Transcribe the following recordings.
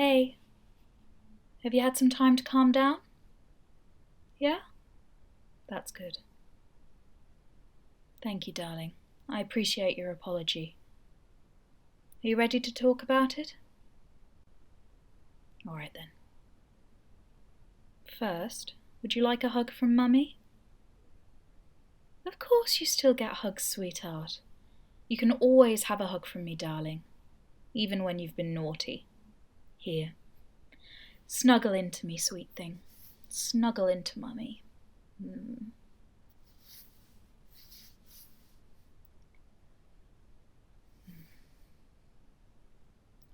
Hey, have you had some time to calm down? Yeah? That's good. Thank you, darling. I appreciate your apology. Are you ready to talk about it? All right then. First, would you like a hug from Mummy? Of course you still get hugs, sweetheart. You can always have a hug from me, darling, even when you've been naughty. Here. Snuggle into me, sweet thing. Snuggle into Mummy.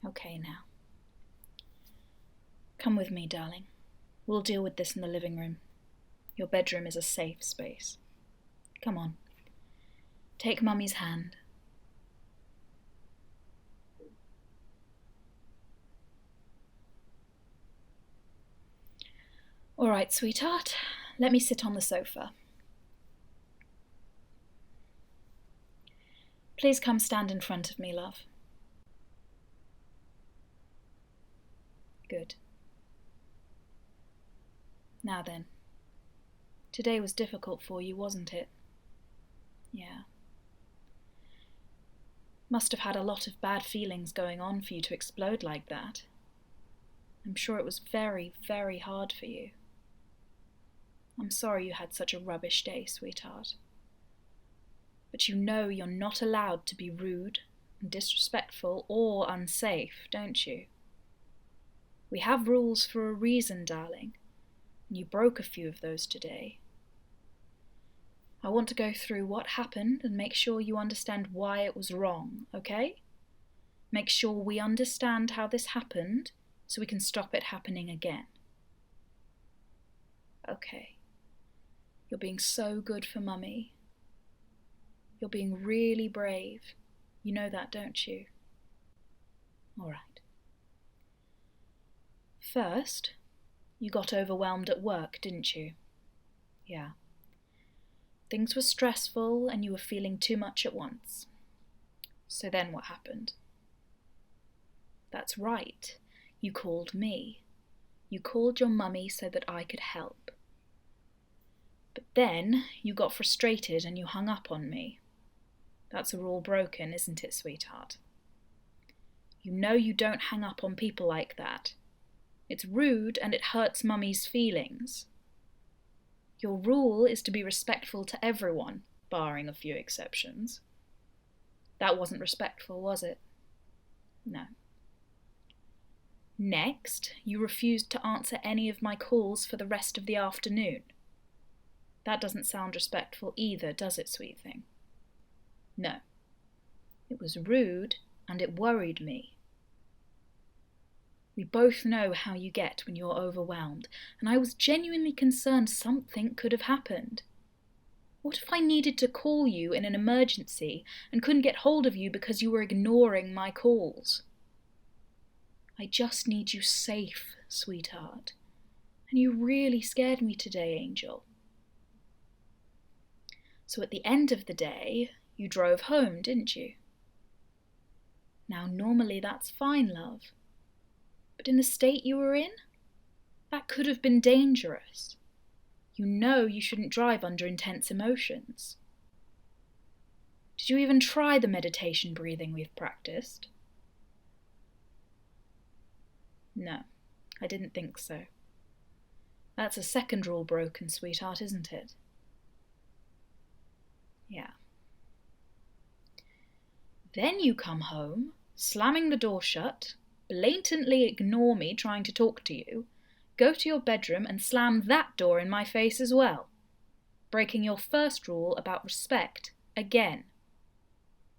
Okay, now. Come with me, darling. We'll deal with this in the living room. Your bedroom is a safe space. Come on. Take Mummy's hand. All right, sweetheart. Let me sit on the sofa. Please come stand in front of me, love. Good. Now then. Today was difficult for you, wasn't it? Yeah. Must have had a lot of bad feelings going on for you to explode like that. I'm sure it was very, very hard for you. I'm sorry you had such a rubbish day, sweetheart. But you know you're not allowed to be rude and disrespectful or unsafe, don't you? We have rules for a reason, darling, and you broke a few of those today. I want to go through what happened and make sure you understand why it was wrong, okay? Make sure we understand how this happened so we can stop it happening again. Okay. You're being so good for Mummy. You're being really brave. You know that, don't you? All right. First, you got overwhelmed at work, didn't you? Yeah. Things were stressful and you were feeling too much at once. So then what happened? That's right. You called me. You called your Mummy so that I could help. But then you got frustrated and you hung up on me. That's a rule broken, isn't it, sweetheart? You know you don't hang up on people like that. It's rude and it hurts Mummy's feelings. Your rule is to be respectful to everyone, barring a few exceptions. That wasn't respectful, was it? No. Next, you refused to answer any of my calls for the rest of the afternoon. That doesn't sound respectful either, does it, sweet thing? No. It was rude and it worried me. We both know how you get when you're overwhelmed, and I was genuinely concerned something could have happened. What if I needed to call you in an emergency and couldn't get hold of you because you were ignoring my calls? I just need you safe, sweetheart. And you really scared me today, Angel. So at the end of the day, you drove home, didn't you? Now, normally that's fine, love. But in the state you were in, that could have been dangerous. You know you shouldn't drive under intense emotions. Did you even try the meditation breathing we've practiced? No, I didn't think so. That's a second rule broken, sweetheart, isn't it? Yeah. Then you come home, slamming the door shut, blatantly ignore me trying to talk to you, go to your bedroom and slam that door in my face as well, breaking your first rule about respect again.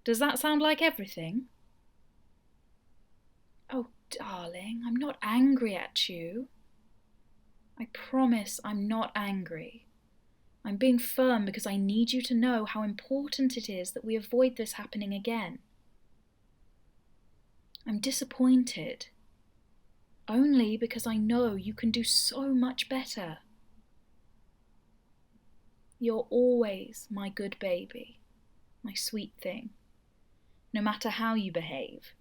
Does that sound like everything? Oh, darling, I'm not angry at you. I promise I'm not angry. I'm being firm because I need you to know how important it is that we avoid this happening again. I'm disappointed, only because I know you can do so much better. You're always my good baby, my sweet thing, no matter how you behave.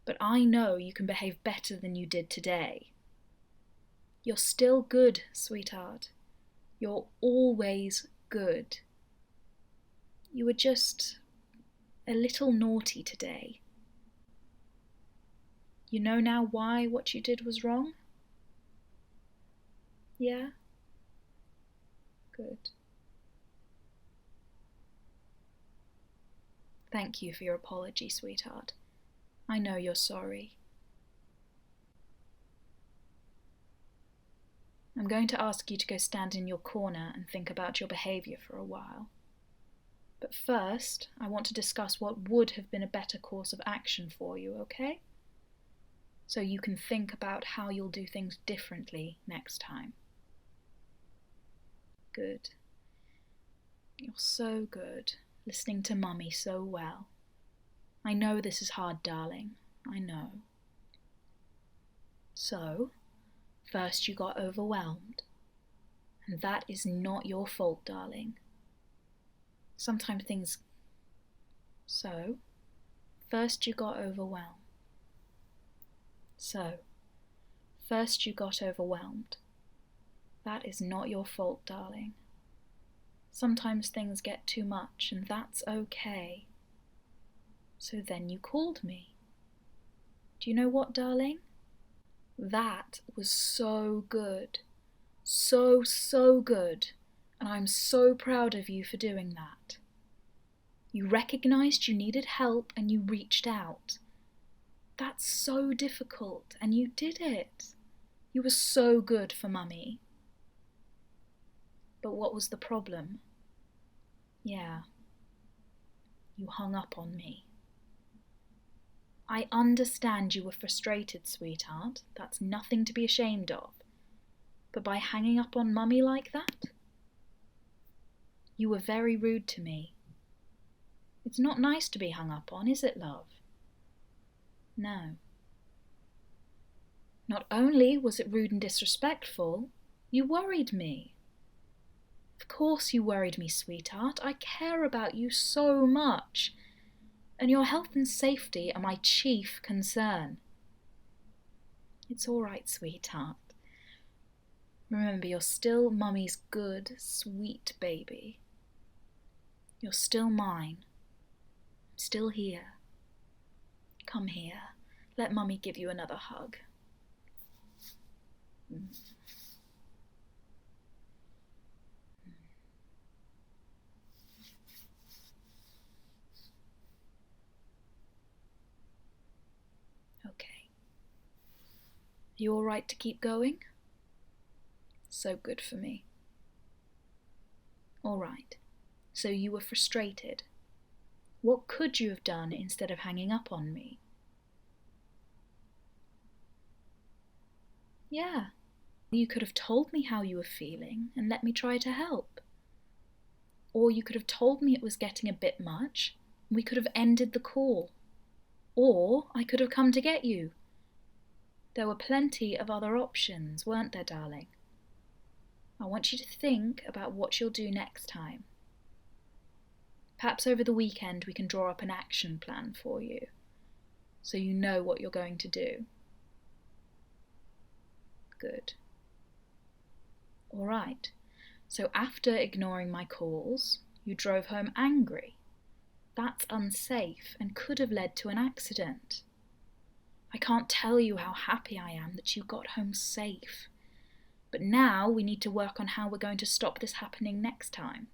But I know you can behave better than you did today. You're still good, sweetheart. You're always good. You were just a little naughty today. You know now why what you did was wrong? Yeah? Good. Thank you for your apology, sweetheart. I know you're sorry. I'm going to ask you to go stand in your corner and think about your behaviour for a while. But first, I want to discuss what would have been a better course of action for you, okay? So you can think about how you'll do things differently next time. Good. You're so good, listening to Mummy so well. I know this is hard, darling. I know. So, first you got overwhelmed. And that is not your fault, darling. Sometimes things... So, first you got overwhelmed. So, first you got overwhelmed. That is not your fault, darling. Sometimes things get too much, and that's okay. So then you called me. Do you know what, darling? That was so good. So good. And I'm so proud of you for doing that. You recognised you needed help and you reached out. That's so difficult, and you did it. You were so good for Mummy. But what was the problem? Yeah. You hung up on me. I understand you were frustrated, sweetheart. That's nothing to be ashamed of. But by hanging up on Mummy like that? You were very rude to me. It's not nice to be hung up on, is it, love? No. Not only was it rude and disrespectful, you worried me. Of course you worried me, sweetheart. I care about you so much. And your health and safety are my chief concern. It's all right, sweetheart. Remember, you're still Mummy's good, sweet baby. You're still mine. I'm still here. Come here. Let Mummy give you another hug. Okay. You all right to keep going? So good for me. All right. So you were frustrated. What could you have done instead of hanging up on me? Yeah. You could have told me how you were feeling and let me try to help. Or you could have told me it was getting a bit much and we could have ended the call. Or I could have come to get you. There were plenty of other options, weren't there, darling? I want you to think about what you'll do next time. Perhaps over the weekend we can draw up an action plan for you, so you know what you're going to do. Good. All right. So after ignoring my calls, you drove home angry. That's unsafe and could have led to an accident. I can't tell you how happy I am that you got home safe. But now we need to work on how we're going to stop this happening next time.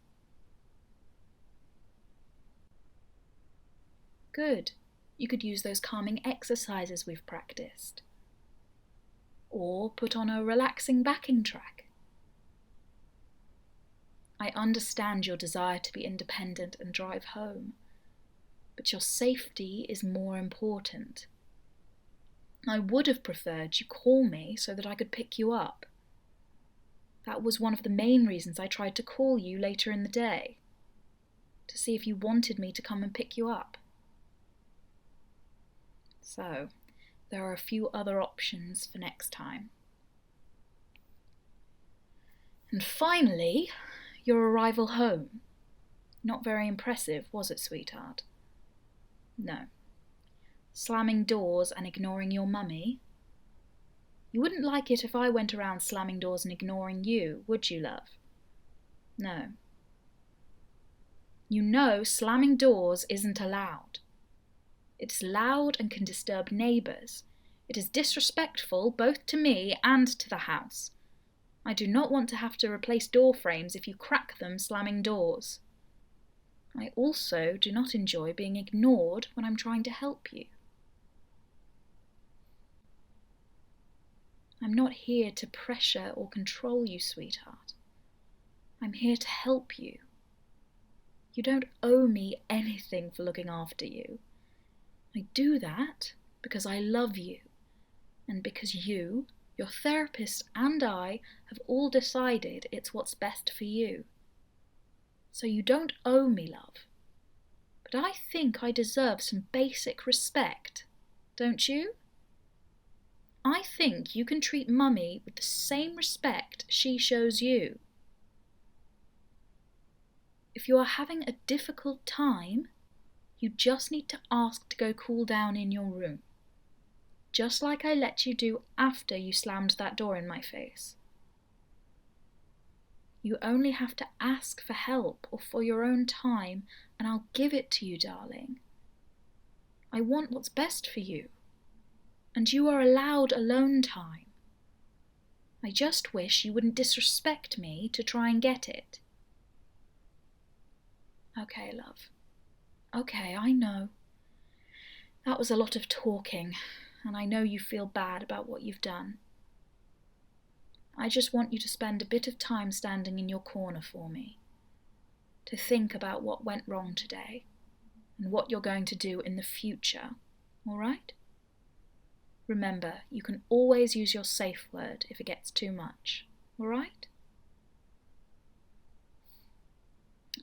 Good. You could use those calming exercises we've practiced. Or put on a relaxing backing track. I understand your desire to be independent and drive home, but your safety is more important. I would have preferred you call me so that I could pick you up. That was one of the main reasons I tried to call you later in the day, to see if you wanted me to come and pick you up. So, there are a few other options for next time. And finally, your arrival home. Not very impressive, was it, sweetheart? No. Slamming doors and ignoring your mummy? You wouldn't like it if I went around slamming doors and ignoring you, would you, love? No. You know slamming doors isn't allowed. It's loud and can disturb neighbours. It is disrespectful both to me and to the house. I do not want to have to replace door frames if you crack them slamming doors. I also do not enjoy being ignored when I'm trying to help you. I'm not here to pressure or control you, sweetheart. I'm here to help you. You don't owe me anything for looking after you. I do that because I love you, and because you, your therapist, and I have all decided it's what's best for you. So you don't owe me love. But I think I deserve some basic respect, don't you? I think you can treat Mummy with the same respect she shows you. If you are having a difficult time, you just need to ask to go cool down in your room. Just like I let you do after you slammed that door in my face. You only have to ask for help or for your own time, and I'll give it to you, darling. I want what's best for you, and you are allowed alone time. I just wish you wouldn't disrespect me to try and get it. Okay, love. Okay, I know. That was a lot of talking, and I know you feel bad about what you've done. I just want you to spend a bit of time standing in your corner for me, to think about what went wrong today, and what you're going to do in the future, all right? Remember, you can always use your safe word if it gets too much, all right?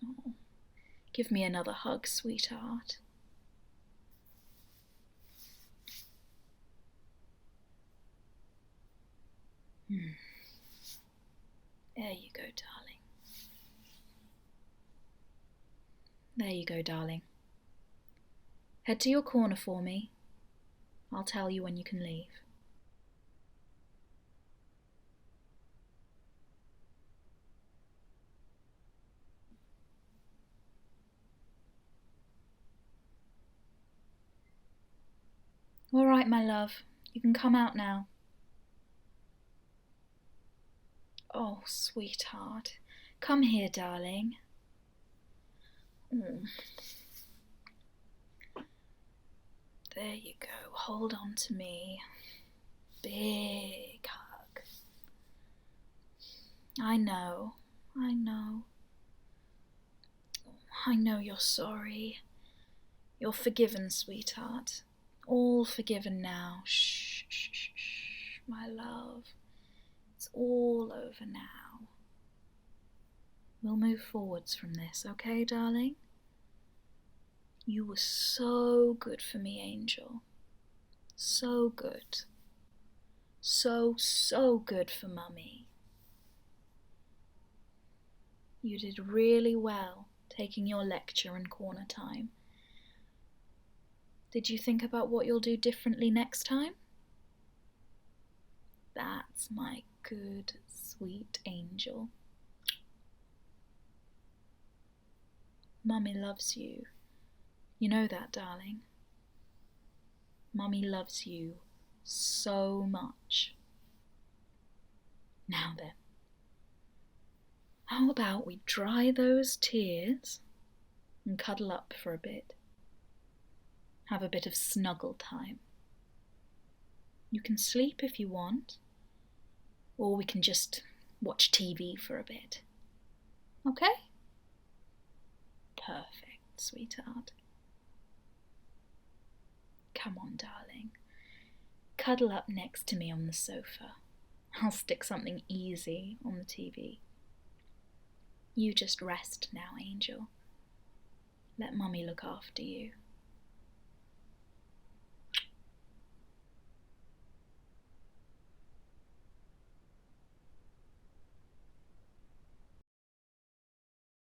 Oh, give me another hug, sweetheart. There you go, darling. There you go, darling. Head to your corner for me. I'll tell you when you can leave. All right, my love. You can come out now. Oh, sweetheart. Come here, darling. Mm. There you go. Hold on to me. Big hug. I know. I know. I know you're sorry. You're forgiven, sweetheart. All forgiven now. Shh, shh, shh, shh, my love. It's all over now. We'll move forwards from this, okay, darling? You were so good for me, Angel. So good. So good for Mummy. You did really well taking your lecture and corner time. Did you think about what you'll do differently next time? That's my good, sweet angel. Mummy loves you. You know that, darling. Mummy loves you so much. Now then, how about we dry those tears and cuddle up for a bit? Have a bit of snuggle time. You can sleep if you want, or we can just watch TV for a bit. Okay? Perfect, sweetheart. Come on, darling. Cuddle up next to me on the sofa. I'll stick something easy on the TV. You just rest now, Angel. Let Mummy look after you.